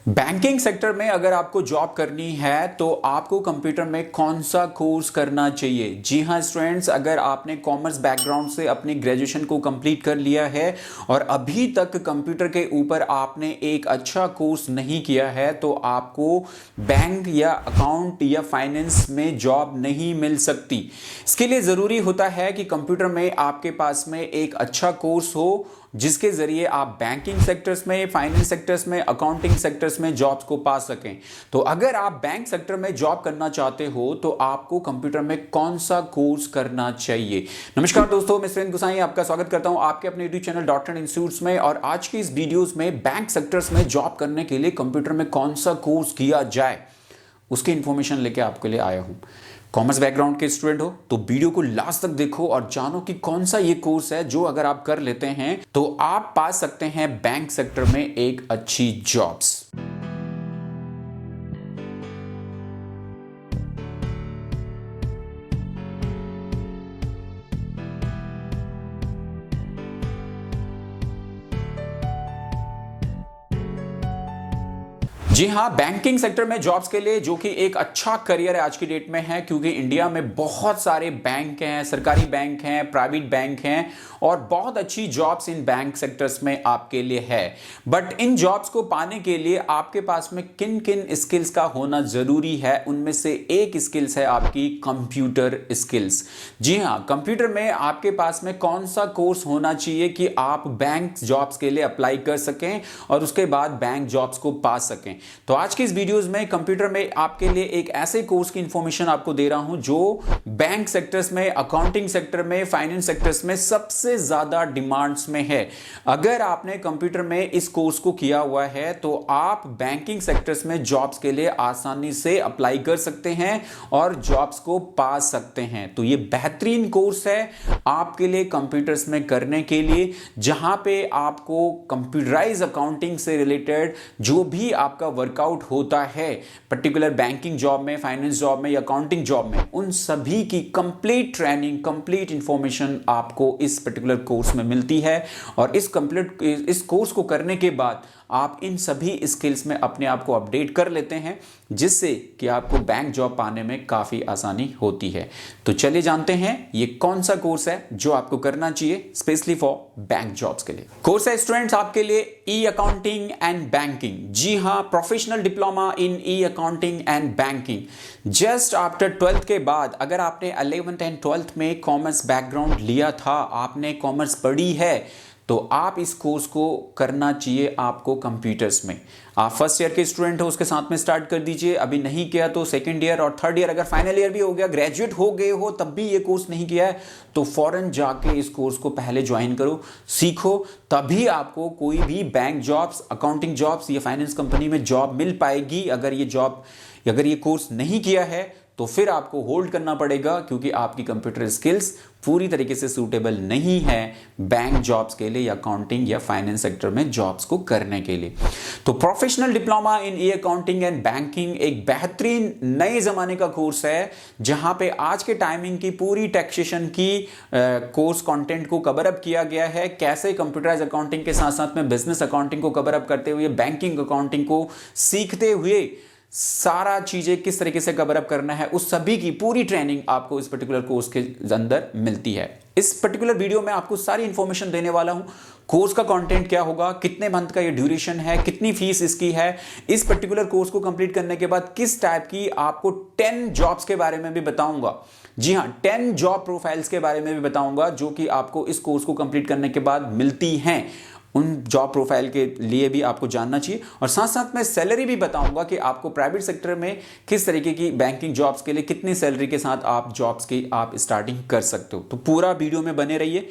Banking sector में अगर आपको जॉब करनी है तो आपको कंप्यूटर में कौन सा कोर्स करना चाहिए। जी हाँ स्टूडेंट्स, अगर आपने कॉमर्स बैकग्राउंड से अपनी ग्रेजुएशन को कंप्लीट कर लिया है और अभी तक कंप्यूटर के ऊपर आपने एक अच्छा कोर्स नहीं किया है तो आपको बैंक या अकाउंट या फाइनेंस में जॉब नहीं मिल सकती। इसके लिए ज़रूरी होता है कि कंप्यूटर में आपके पास में एक अच्छा कोर्स हो जिसके जरिए आप बैंकिंग सेक्टर्स में, फाइनेंस सेक्टर्स में, अकाउंटिंग सेक्टर्स में जॉब्स को पा सकें। तो अगर आप बैंक सेक्टर में जॉब करना चाहते हो तो आपको कंप्यूटर में कौन सा कोर्स करना चाहिए। नमस्कार दोस्तों, मैं सुरेंद्र गोसाई आपका स्वागत करता हूं आपके अपने YouTube channel dot trend institutes में। और आज की इस वीडियोस में बैंक सेक्टर्स में जॉब करने के लिए कंप्यूटर में कौन सा कोर्स किया जाए उसकी इंफॉर्मेशन लेके आपके लिए आया हूं। कॉमर्स बैकग्राउंड के स्टूडेंट हो तो वीडियो को लास्ट तक देखो और जानो कि कौन सा ये कोर्स है जो अगर आप कर लेते हैं तो आप पा सकते हैं बैंक सेक्टर में एक अच्छी जॉब्स। जी हाँ, बैंकिंग सेक्टर में जॉब्स के लिए जो कि एक अच्छा करियर है आज की डेट में है, क्योंकि इंडिया में बहुत सारे बैंक हैं, सरकारी बैंक हैं, प्राइवेट बैंक हैं और बहुत अच्छी जॉब्स इन बैंक सेक्टर्स में आपके लिए है। बट इन जॉब्स को पाने के लिए आपके पास में किन किन स्किल्स का होना जरूरी है, उनमें से एक स्किल्स है आपकी कंप्यूटर स्किल्स। जी हाँ, कंप्यूटर में आपके पास में कौन सा कोर्स होना चाहिए कि आप बैंक जॉब्स के लिए अप्लाई कर सकें और उसके बाद बैंक जॉब्स को पा सकें। तो आज की इस वीडियोस में कंप्यूटर में आपके लिए एक ऐसे कोर्स की इंफॉर्मेशन आपको दे रहा हूं जो बैंक सेक्टर्स में, अकाउंटिंग सेक्टर में, फाइनेंस सेक्टर्स में सबसे ज्यादा डिमांड्स में है। अगर आपने कंप्यूटर में इस कोर्स को किया हुआ है तो आप बैंकिंग सेक्टर्स में जॉब्स के लिए आसानी से अप्लाई कर सकते हैं और जॉब्स को पा सकते हैं। तो ये बेहतरीन कोर्स है आपके लिए कंप्यूटर्स में करने के लिए, जहां पे आपको कंप्यूटराइज अकाउंटिंग से रिलेटेड जो भी आपका वर्कआउट होता है पर्टिकुलर बैंकिंग जॉब में, फाइनेंस जॉब में या अकाउंटिंग जॉब में, उन सभी की कंप्लीट ट्रेनिंग, कंप्लीट इंफॉर्मेशन आपको इस पर्टिकुलर कोर्स में मिलती है। और इस कोर्स को करने के बाद आप इन सभी स्किल्स में अपने आप को अपडेट कर लेते हैं, जिससे कि आपको बैंक जॉब पाने में काफी आसानी होती है। तो चलिए जानते हैं ये कौन सा कोर्स है जो आपको करना चाहिए स्पेशली फॉर बैंक जॉब्स के लिए। कोर्स है स्टूडेंट्स आपके लिए ई अकाउंटिंग एंड बैंकिंग। जी हाँ, professional diploma in E accounting and banking. Just after 12th के बाद अगर आपने 11th एंड 12th में कॉमर्स बैकग्राउंड लिया था, आपने कॉमर्स पढ़ी है, तो आप इस कोर्स को करना चाहिए आपको कंप्यूटर्स में। आप फर्स्ट ईयर के स्टूडेंट हो उसके साथ में स्टार्ट कर दीजिए, अभी नहीं किया तो सेकंड ईयर और थर्ड ईयर, अगर फाइनल ईयर भी हो गया, ग्रेजुएट हो गए हो तब भी ये कोर्स नहीं किया है तो फौरन जाके इस कोर्स को पहले ज्वाइन करो, सीखो, तभी आपको कोई भी बैंक जॉब्स, अकाउंटिंग जॉब्स या फाइनेंस कंपनी में जॉब मिल पाएगी। अगर ये कोर्स नहीं किया है तो फिर आपको होल्ड करना पड़ेगा, क्योंकि आपकी कंप्यूटर स्किल्स पूरी तरीके से सूटेबल नहीं है बैंक जॉब्स के लिए या अकाउंटिंग या फाइनेंस सेक्टर में जॉब्स को करने के लिए। तो professional diploma in E accounting and banking एक बेहतरीन नए जमाने का कोर्स है, जहां पे आज के टाइमिंग की पूरी टैक्सेशन की कोर्स कंटेंट को कवर अप किया गया है। कैसे कंप्यूटराइज अकाउंटिंग के साथ साथ में बिजनेस अकाउंटिंग को कवर अप करते हुए बैंकिंग अकाउंटिंग को सीखते हुए सारा चीजें किस तरीके से कवर अप करना है, उस सभी की पूरी ट्रेनिंग आपको इस पर्टिकुलर कोर्स के अंदर मिलती है। इस पर्टिकुलर वीडियो में आपको सारी इंफॉर्मेशन देने वाला हूं। कोर्स का कंटेंट क्या होगा, कितने मंथ का ये ड्यूरेशन है, कितनी फीस इसकी है, इस पर्टिकुलर कोर्स को कंप्लीट करने के बाद किस टाइप की आपको 10 जॉब्स के बारे में भी बताऊंगा। जी हां, 10 जॉब प्रोफाइल्स के बारे में भी बताऊंगा जो कि आपको इस कोर्स को कंप्लीट करने के बाद मिलती हैं। उन जॉब प्रोफाइल के लिए भी आपको जानना चाहिए और साथ साथ में सैलरी भी बताऊंगा कि आपको प्राइवेट सेक्टर में किस तरीके की बैंकिंग जॉब्स के लिए कितनी सैलरी के साथ आप जॉब्स की आप स्टार्टिंग कर सकते हो। तो पूरा वीडियो में बने रहिए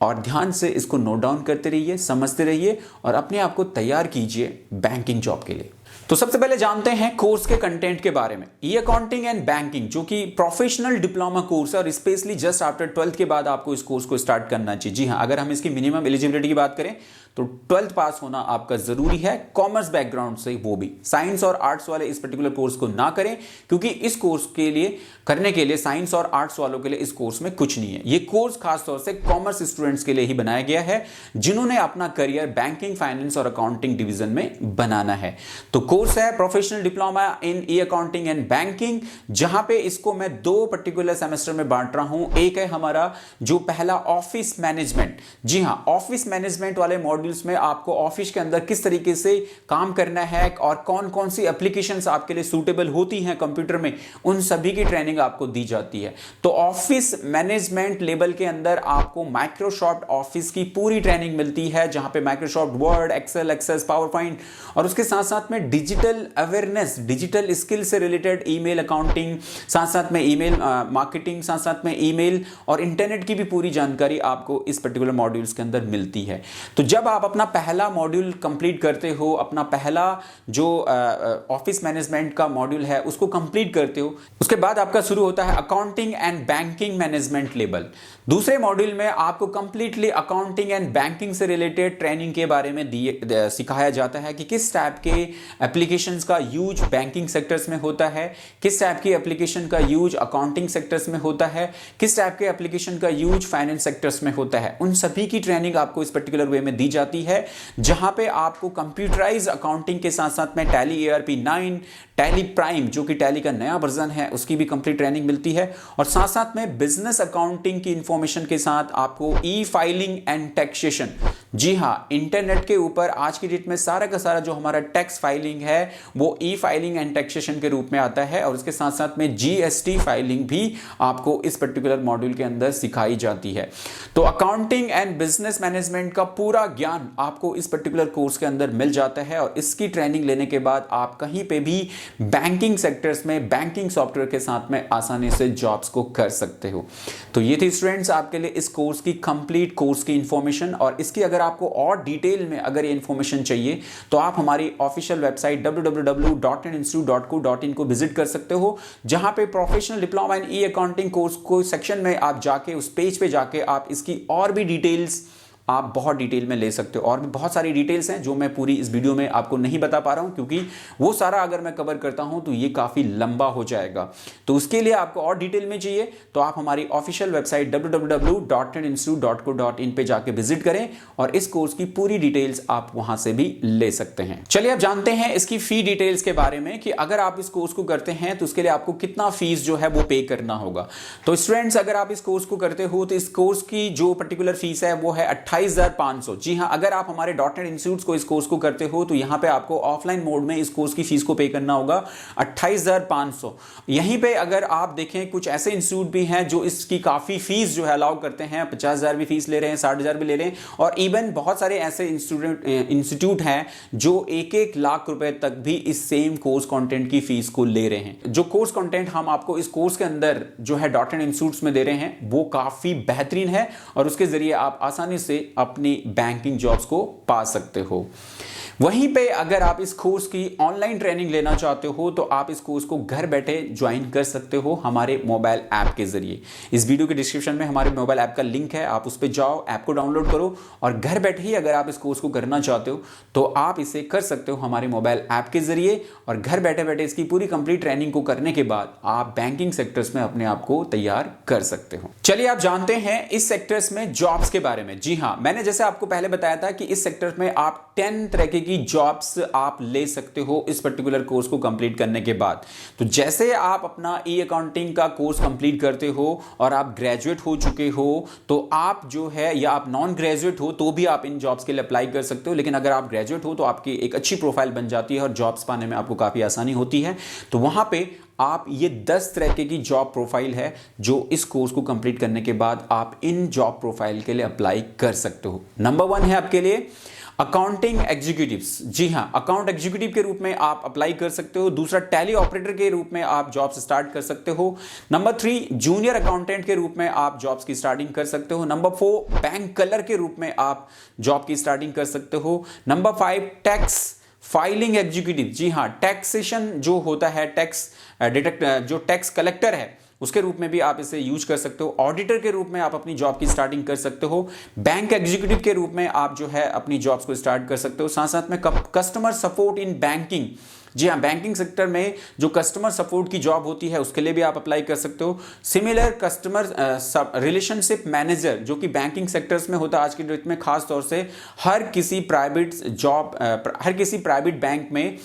और ध्यान से इसको नोट डाउन करते रहिए, समझते रहिए और अपने आप को तैयार कीजिए बैंकिंग जॉब के लिए। तो सबसे पहले जानते हैं कोर्स के कंटेंट के बारे में। ई अकाउंटिंग एंड बैंकिंग जो कि प्रोफेशनल डिप्लोमा कोर्स है और स्पेशली जस्ट आफ्टर 12th के बाद आपको इस कोर्स को स्टार्ट करना चाहिए। जी हाँ, अगर हम इसकी मिनिमम एलिजिबिलिटी की बात करें तो 12th पास होना आपका जरूरी है, कॉमर्स बैकग्राउंड से, वो भी साइंस और आर्ट्स वाले इस पर्टिकुलर कोर्स को ना करें, क्योंकि इस कोर्स के लिए करने के लिए साइंस और आर्ट्स वालों के लिए इस कोर्स में कुछ नहीं है। ये कोर्स खासतौर से कॉमर्स स्टूडेंट्स के लिए ही बनाया गया है जिन्होंने अपना करियर बैंकिंग, फाइनेंस और अकाउंटिंग डिवीजन में बनाना है। तो तो कोर्स है professional diploma in E accounting and banking, जहां पे इसको मैं 2 पर्टिकुलर सेमेस्टर में बांट रहा हूं। एक है हमारा जो पहला ऑफिस मैनेजमेंट। जी हां, ऑफिस मैनेजमेंट वाले मॉड्यूल्स में आपको ऑफिस के अंदर किस तरीके से काम करना है और कौन कौन सी एप्लीकेशंस आपके लिए सूटेबल होती हैं कंप्यूटर में, उन सभी की ट्रेनिंग आपको दी जाती है। तो ऑफिस मैनेजमेंट लेवल के अंदर आपको माइक्रोसॉफ्ट ऑफिस की पूरी ट्रेनिंग मिलती है, जहां पे Microsoft Word, Excel, Access, PowerPoint और उसके साथ साथ में डिजिटल अवेयरनेस, डिजिटल स्किल से रिलेटेड ईमेल अकाउंटिंग, साथ साथ में ईमेल मार्केटिंग, साथ साथ में ईमेल और इंटरनेट की भी पूरी जानकारी आपको इस पर्टिकुलर मॉड्यूल्स के अंदर मिलती है। तो जब आप अपना पहला मॉड्यूल कंप्लीट करते हो, अपना पहला जो ऑफिस मैनेजमेंट का मॉड्यूल है उसको कंप्लीट करते हो, उसके बाद आपका शुरू होता है accounting and banking management level. दूसरे मॉड्यूल में आपको कंप्लीटली अकाउंटिंग एंड बैंकिंग से रिलेटेड ट्रेनिंग के बारे में सिखाया जाता है कि किस टाइप के एप्लीकेशंस का यूज बैंकिंग सेक्टर्स में होता है, किस टाइप की एप्लीकेशन का यूज अकाउंटिंग सेक्टर्स में होता है, किस टाइप के एप्लीकेशन का यूज फाइनेंस सेक्टर्स में होता है। उन सभी की ट्रेनिंग आपको इस पर्टिकुलर वे में दी जाती है, जहां पे आपको कंप्यूटराइज अकाउंटिंग के साथ साथ में टैली ARP 9, टैली प्राइम जो कि टैली का नया वर्जन है उसकी भी कंप्लीट ट्रेनिंग मिलती है, और साथ साथ में बिजनेस अकाउंटिंग की इंफॉर्मेशन के साथ आपको ई फाइलिंग एंड टैक्सेशन। जी हां, इंटरनेट के ऊपर आज की डेट में सारा का सारा जो हमारा टैक्स फाइलिंग है वो ई फाइलिंग एंड टैक्सेशन के रूप में आता है, और उसके साथ साथ में GST फाइलिंग भी आपको इस पर्टिकुलर मॉड्यूल के अंदर सिखाई जाती है। तो अकाउंटिंग एंड बिजनेस मैनेजमेंट का पूरा ज्ञान आपको इस पर्टिकुलर कोर्स के अंदर मिल जाता है, और इसकी ट्रेनिंग लेने के बाद आप कहीं पे भी बैंकिंग सेक्टर्स में बैंकिंग सॉफ्टवेयर के साथ में आसानी से जॉब्स को कर सकते हो। तो ये थी स्टूडेंट्स आपके लिए इस कोर्स की कंप्लीट कोर्स की इंफॉर्मेशन, और इसकी अगर आपको और डिटेल में अगर ये इंफॉर्मेशन चाहिए तो आप हमारी ऑफिशियल वेबसाइट www.netinstitute.co.in को विजिट कर सकते हो, जहां पे professional diploma in E accounting course को सेक्शन में आप जाके उस पेज पे जाके आप इसकी और भी डिटेल्स आप बहुत डिटेल में ले सकते हो। और भी बहुत सारी डिटेल्स हैं जो मैं पूरी इस वीडियो में आपको नहीं बता पा रहा हूं, क्योंकि वो सारा अगर मैं कवर करता हूं तो ये काफी लंबा हो जाएगा। तो उसके लिए आपको और डिटेल में चाहिए तो आप हमारी ऑफिशियल वेबसाइट www.netinstitute.co.in पे जाके विजिट करें और इस कोर्स की पूरी डिटेल्स आप वहां से भी ले सकते हैं। चलिए अब जानते हैं इसकी फी डिटेल्स के बारे में कि अगर आप इस कोर्स को करते हैं तो उसके लिए आपको कितना फीस जो है वो पे करना होगा। तो स्टूडेंट्स, अगर आप इस कोर्स को करते हो तो इस कोर्स की जो पर्टिकुलर फीस है वो है 28,500। जी हां, अगर आप हमारे .NET इंस्टीट्यूट को इस कोर्स को करते हो तो यहां पे आपको ऑफलाइन मोड में इस कोर्स की फीस को पे करना होगा 28,500। यहीं पे अगर आप देखें कुछ ऐसे इंस्टीट्यूट भी हैं जो इसकी काफी फीस जो है अलाउ करते हैं, 50,000 भी फीस ले रहे हैं, 60,000 भी ले रहे हैं, और इवन बहुत सारे ऐसे इंस्टीट्यूट हैं जो 1-1 लाख रुपए तक भी इस सेम कोर्स कंटेंट की फीस को ले रहे हैं। जो कोर्स कंटेंट हम आपको इस कोर्स के अंदर जो है .NET इंस्टीट्यूट्स में दे रहे हैं वो काफी बेहतरीन है, और उसके जरिए आप आसानी से अपनी बैंकिंग जॉब्स को पा सकते हो। वहीं पे अगर आप इस कोर्स की ऑनलाइन ट्रेनिंग लेना चाहते हो तो आप इस कोर्स को घर बैठे ज्वाइन कर सकते हो हमारे मोबाइल ऐप के जरिए। इस वीडियो के डिस्क्रिप्शन में हमारे मोबाइल ऐप का लिंक है, आप उस पर जाओ, ऐप को डाउनलोड करो, और घर बैठे ही अगर आप इस कोर्स को करना चाहते हो तो आप इसे कर सकते हो हमारे मोबाइल ऐप के जरिए, और घर बैठे बैठे इसकी पूरी कंप्लीट ट्रेनिंग को करने के बाद आप बैंकिंग सेक्टर्स में अपने आप को तैयार कर सकते हो। चलिए आप जानते हैं इस सेक्टर्स में जॉब्स के बारे में। जी हाँ, मैंने जैसे आपको पहले बताया था कि इस सेक्टर में आप 10 तरह की जॉब्स आप ले सकते हो इस पर्टिकुलर कोर्स को कंप्लीट करने के बाद। तो जैसे आप अपना ई अकाउंटिंग का कोर्स कंप्लीट करते हो और आप ग्रेजुएट हो चुके हो तो आप जो है, या आप नॉन ग्रेजुएट हो तो भी आप इन जॉब्स के लिए अप्लाई कर सकते हो, लेकिन अगर आप ग्रेजुएट हो तो आपकी एक अच्छी प्रोफाइल बन जाती है और जॉब्स पाने में आपको काफी आसानी होती है। तो वहां पे आप ये 10 तरह की जॉब प्रोफाइल है जो इस कोर्स को कंप्लीट करने के बाद आप इन जॉब प्रोफाइल के लिए अप्लाई कर सकते हो। नंबर 1 है आपके लिए अकाउंटिंग एग्जीक्यूटिव्स। जी हां, अकाउंट एग्जीक्यूटिव के रूप में आप अप्लाई कर सकते हो। दूसरा, टैली ऑपरेटर के रूप में आप जॉब्स स्टार्ट कर सकते हो। नंबर 3, जूनियर अकाउंटेंट के रूप में आप जॉब्स की स्टार्टिंग कर सकते हो। नंबर 4, बैंक क्लर्क के रूप में आप जॉब की स्टार्टिंग कर सकते हो। Number 5, tax filing executive. जी हां, टैक्सेशन जो होता है, टैक्स जो टैक्स कलेक्टर है उसके रूप में भी आप इसे यूज कर सकते हो। ऑडिटर के रूप में आप अपनी जॉब की स्टार्टिंग कर सकते हो। बैंक एग्जीक्यूटिव के रूप में आप जो है अपनी जॉब्स को स्टार्ट कर सकते हो। साथ साथ में कस्टमर सपोर्ट इन बैंकिंग, जी हाँ, बैंकिंग सेक्टर में जो कस्टमर सपोर्ट की जॉब होती है उसके लिए भी आप अप्लाई कर सकते हो। सिमिलर कस्टमर रिलेशनशिप मैनेजर जो कि बैंकिंग सेक्टर्स में होता है आज की डेट में, खास तौर से हर किसी प्राइवेट बैंक में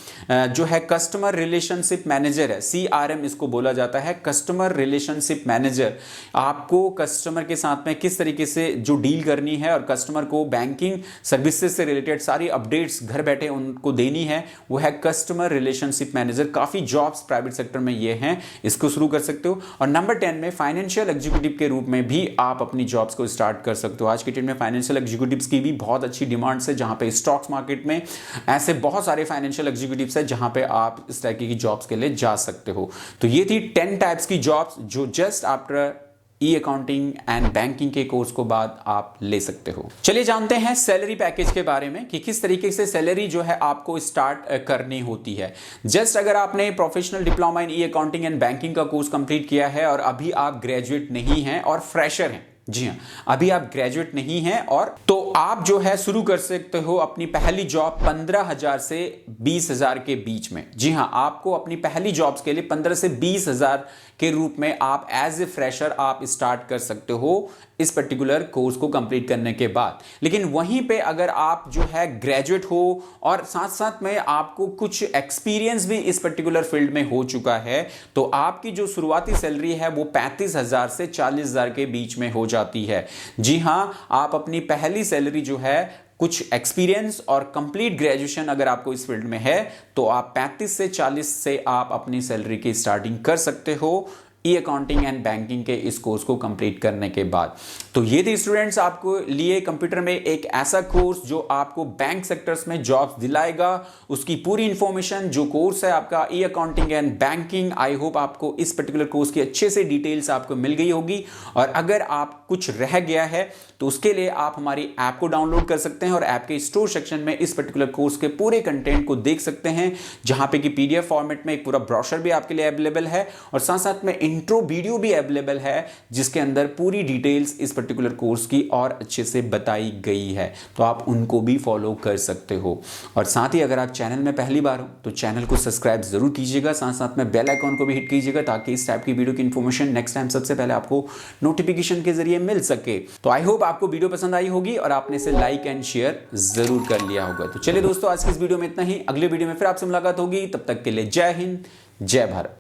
जो है कस्टमर रिलेशनशिप मैनेजर है, CRM इसको बोला जाता है, कस्टमर रिलेशनशिप मैनेजर। आपको कस्टमर के साथ में किस तरीके से जो डील करनी है और कस्टमर को बैंकिंग सर्विसेज से रिलेटेड सारी अपडेट्स घर बैठे उनको देनी है, वो है कस्टमर रिलेशनशिप मैनेजर। काफी जॉब्स प्राइवेट सेक्टर में ये हैं, इसको शुरू कर सकते हो। और नंबर 10 में फाइनेंशियल एग्जीक्यूटिव के रूप में भी आप अपनी जॉब्स को स्टार्ट कर सकते हो। आज के डेट में फाइनेंशियल एग्जीक्यूटिव्स की भी बहुत अच्छी डिमांड्स है, जहां पे स्टॉक्स मार्केट में ऐसे बहुत सारे फाइनेंशियल एग्जीक्यूटिव्स है जहां पे आप इस तरीके की जॉब्स के लिए जा सकते हो। तो ये थी 10 टाइप्स की जॉब्स जो just after accounting and banking के कोर्स को बाद आप ले सकते हो। चलिए जानते हैं सैलरी पैकेज के बारे में कि किस तरीके से सैलरी जो है आपको स्टार्ट करनी होती है। जस्ट अगर आपने professional diploma in accounting and banking का कोर्स कंप्लीट किया है और अभी आप ग्रेजुएट नहीं हैं और फ्रेशर हैं, जी हाँ, अभी आप ग्रेजुएट नहीं हैं, और तो आप जो है शुरू कर सकते हो अपनी पहली जॉब 15,000 से 20,000 के बीच में। जी हाँ, आपको अपनी पहली जॉब्स के लिए 15 से 20,000 के रूप में आप एज ए फ्रेशर आप स्टार्ट कर सकते हो इस पर्टिकुलर कोर्स को कंप्लीट करने के बाद। लेकिन वहीं पे अगर आप जो है ग्रेजुएट हो और साथ साथ में आपको कुछ एक्सपीरियंस भी इस पर्टिकुलर फील्ड में हो चुका है, तो आपकी जो शुरुआती सैलरी है वो 35,000 से 40,000 के बीच में हो जाती है। जी हां, आप अपनी पहली सैलरी जो है कुछ एक्सपीरियंस और कंप्लीट ग्रेजुएशन अगर आपको इस फील्ड में है तो आप 35 से 40 से आप अपनी सैलरी की स्टार्टिंग कर सकते हो अकाउंटिंग एंड बैंकिंग के इस कोर्स को कंप्लीट करने के बाद। तो ये थी स्टूडेंट्स आपको लिए कंप्यूटर में एक ऐसा कोर्स जो आपको बैंक सेक्टर्स में जॉब्स दिलाएगा, उसकी पूरी इंफॉर्मेशन जो कोर्स है आपका accounting and banking. I hope आपको इस पर्टिकुलर कोर्स की अच्छे से डिटेल्स आपको मिल गई होगी, और अगर आप कुछ रह गया है तो उसके लिए आप हमारी ऐप को डाउनलोड कर सकते हैं और ऐप के स्टोर सेक्शन में इस पर्टिकुलर कोर्स के पूरे कंटेंट को देख सकते हैं, जहां पे कि PDF फॉर्मेट में एक पूरा ब्रोशर भी आपके लिए अवेलेबल है और साथ साथ में इंट्रो वीडियो भी अवेलेबल है जिसके अंदर पूरी डिटेल्स इस पर्टिकुलर कोर्स की और अच्छे से बताई गई है, तो आप उनको भी फॉलो कर सकते हो। और साथ ही अगर आप चैनल में पहली बार हो तो चैनल को सब्सक्राइब जरूर कीजिएगा, साथ साथ में बेल आइकॉन को भी हिट कीजिएगा ताकि इस टाइप की वीडियो की इंफॉर्मेशन नेक्स्ट टाइम सबसे पहले आपको नोटिफिकेशन के जरिए मिल सके। तो आई होप आपको वीडियो पसंद आई होगी और आपने इसे लाइक एंड शेयर जरूर कर लिया होगा। तो चलिए दोस्तों, आज की इस वीडियो में इतना ही। अगले वीडियो में फिर आपसे मुलाकात होगी, तब तक के लिए जय हिंद, जय भारत।